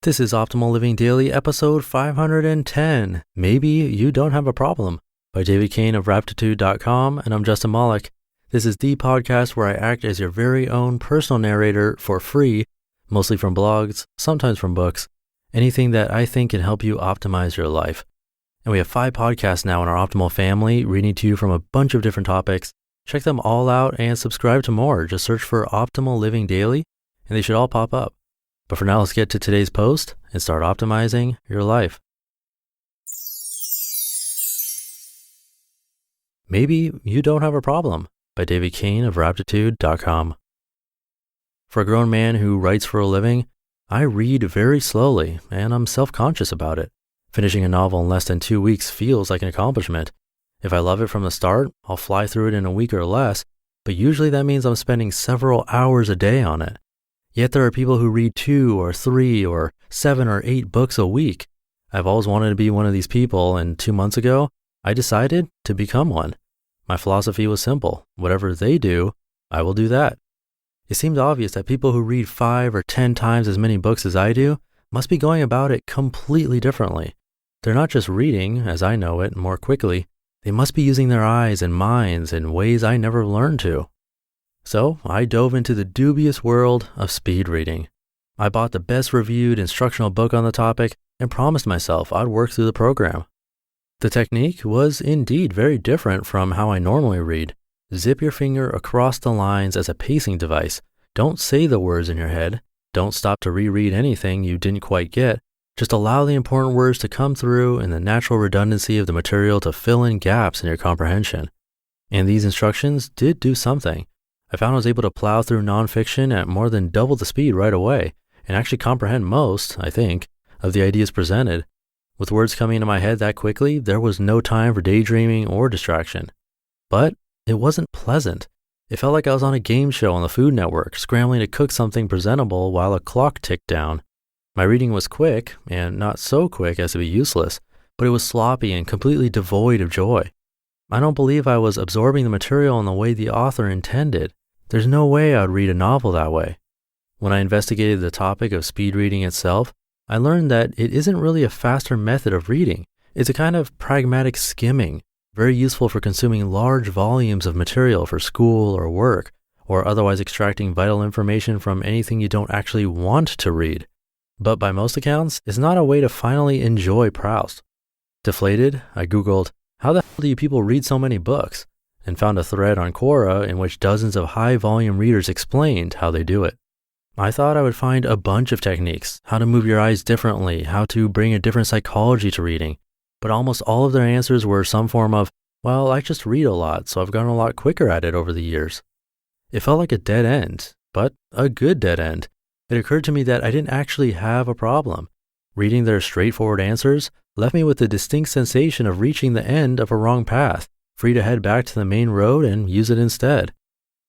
This is Optimal Living Daily, episode 510. Maybe You Don't Have a Problem by Cain of Raptitude.com, and I'm Justin Malik. This is the podcast where I act as your very own personal narrator for free, mostly from blogs, sometimes from books, anything that I think can help you optimize your life. And we have 5 podcasts now in our Optimal family, reading to you from a bunch of different topics. Check them all out and subscribe to more. Just search for Optimal Living Daily, and they should all pop up. But for now, let's get to today's post and start optimizing your life. Maybe You Don't Have a Problem by Cain of Raptitude.com. For a grown man who writes for a living, I read very slowly and I'm self-conscious about it. Finishing a novel in less than 2 weeks feels like an accomplishment. If I love it from the start, I'll fly through it in a week or less, but usually that means I'm spending several hours a day on it. Yet there are people who read 2 or 3 or 7 or 8 books a week. I've always wanted to be one of these people, and 2 months ago, I decided to become one. My philosophy was simple. Whatever they do, I will do that. It seemed obvious that people who read 5 or 10 times as many books as I do must be going about it completely differently. They're not just reading, as I know it, more quickly. They must be using their eyes and minds in ways I never learned to. So I dove into the dubious world of speed reading. I bought the best reviewed instructional book on the topic and promised myself I'd work through the program. The technique was indeed very different from how I normally read. Zip your finger across the lines as a pacing device. Don't say the words in your head. Don't stop to reread anything you didn't quite get. Just allow the important words to come through and the natural redundancy of the material to fill in gaps in your comprehension. And these instructions did do something. I found I was able to plow through nonfiction at more than double the speed right away and actually comprehend most, I think, of the ideas presented. With words coming into my head that quickly, there was no time for daydreaming or distraction. But it wasn't pleasant. It felt like I was on a game show on the Food Network, scrambling to cook something presentable while a clock ticked down. My reading was quick, and not so quick as to be useless, but it was sloppy and completely devoid of joy. I don't believe I was absorbing the material in the way the author intended. There's no way I'd read a novel that way. When I investigated the topic of speed reading itself, I learned that it isn't really a faster method of reading. It's a kind of pragmatic skimming, very useful for consuming large volumes of material for school or work, or otherwise extracting vital information from anything you don't actually want to read. But by most accounts, it's not a way to finally enjoy Proust. Deflated, I Googled, how the hell do you people read so many books? And found a thread on Quora in which dozens of high-volume readers explained how they do it. I thought I would find a bunch of techniques, how to move your eyes differently, how to bring a different psychology to reading, but almost all of their answers were some form of, well, I just read a lot, so I've gotten a lot quicker at it over the years. It felt like a dead end, but a good dead end. It occurred to me that I didn't actually have a problem. Reading their straightforward answers left me with the distinct sensation of reaching the end of a wrong path, free to head back to the main road and use it instead.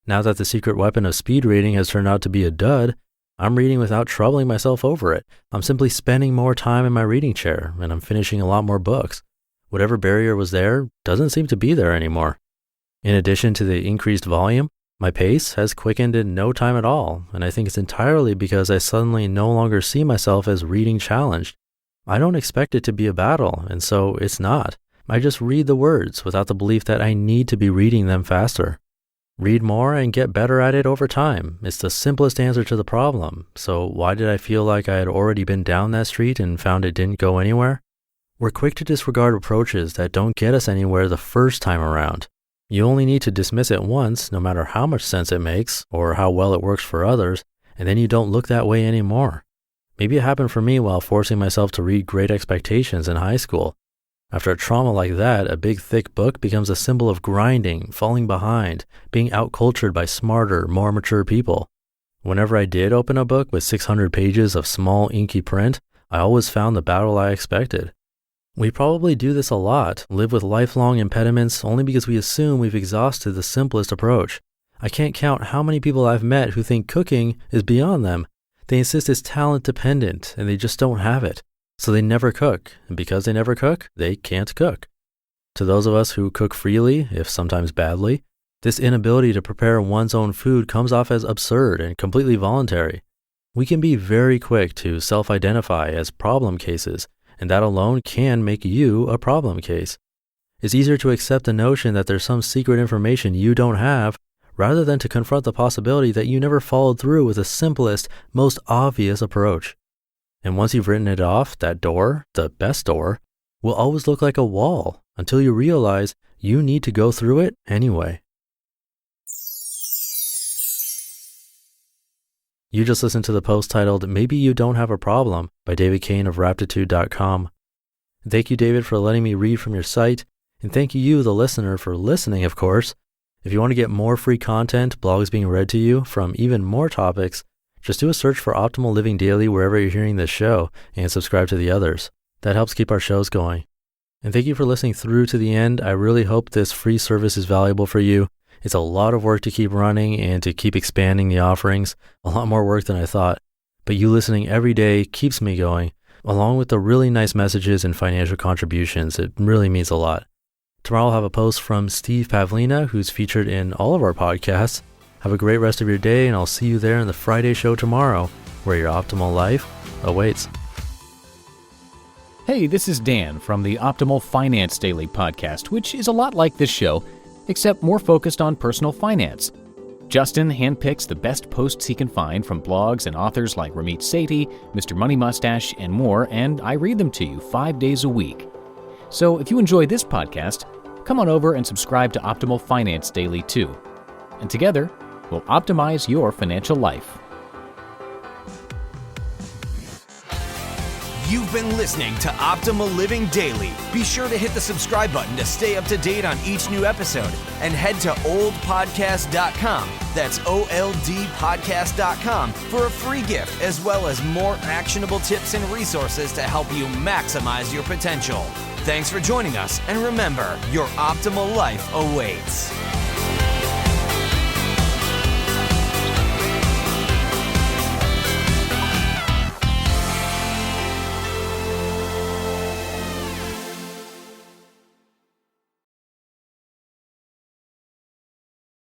Now that the secret weapon of speed reading has turned out to be a dud, I'm reading without troubling myself over it. I'm simply spending more time in my reading chair, and I'm finishing a lot more books. Whatever barrier was there doesn't seem to be there anymore. In addition to the increased volume, my pace has quickened in no time at all, and I think it's entirely because I suddenly no longer see myself as reading challenged. I don't expect it to be a battle, and so it's not. I just read the words without the belief that I need to be reading them faster. Read more and get better at it over time. It's the simplest answer to the problem. So why did I feel like I had already been down that street and found it didn't go anywhere? We're quick to disregard approaches that don't get us anywhere the first time around. You only need to dismiss it once, no matter how much sense it makes or how well it works for others, and then you don't look that way anymore. Maybe it happened for me while forcing myself to read Great Expectations in high school. After a trauma like that, a big thick book becomes a symbol of grinding, falling behind, being outcultured by smarter, more mature people. Whenever I did open a book with 600 pages of small inky print, I always found the battle I expected. We probably do this a lot, live with lifelong impediments only because we assume we've exhausted the simplest approach. I can't count how many people I've met who think cooking is beyond them. They insist it's talent dependent and they just don't have it. So they never cook, and because they never cook, they can't cook. To those of us who cook freely, if sometimes badly, this inability to prepare one's own food comes off as absurd and completely voluntary. We can be very quick to self-identify as problem cases, and that alone can make you a problem case. It's easier to accept the notion that there's some secret information you don't have, rather than to confront the possibility that you never followed through with the simplest, most obvious approach. And once you've written it off, that door, the best door, will always look like a wall until you realize you need to go through it anyway. You just listened to the post titled "Maybe You Don't Have a Problem" by David Cain of Raptitude.com. Thank you, David, for letting me read from your site, and thank you, the listener, for listening, of course. If you want to get more free content, blogs being read to you from even more topics, just do a search for Optimal Living Daily wherever you're hearing this show and subscribe to the others. That helps keep our shows going. And thank you for listening through to the end. I really hope this free service is valuable for you. It's a lot of work to keep running and to keep expanding the offerings, a lot more work than I thought. But you listening every day keeps me going, along with the really nice messages and financial contributions. It really means a lot. Tomorrow I'll have a post from Steve Pavlina, who's featured in all of our podcasts. Have a great rest of your day, and I'll see you there in the Friday show tomorrow, where your optimal life awaits. Hey, this is Dan from the Optimal Finance Daily podcast, which is a lot like this show, except more focused on personal finance. Justin handpicks the best posts he can find from blogs and authors like Ramit Sethi, Mr. Money Mustache, and more, and I read them to you 5 days a week. So if you enjoy this podcast, come on over and subscribe to Optimal Finance Daily too. And together, we'll optimize your financial life. You've been listening to Optimal Living Daily. Be sure to hit the subscribe button to stay up to date on each new episode, and head to oldpodcast.com. That's OLDpodcast.com for a free gift, as well as more actionable tips and resources to help you maximize your potential. Thanks for joining us, and remember, your optimal life awaits.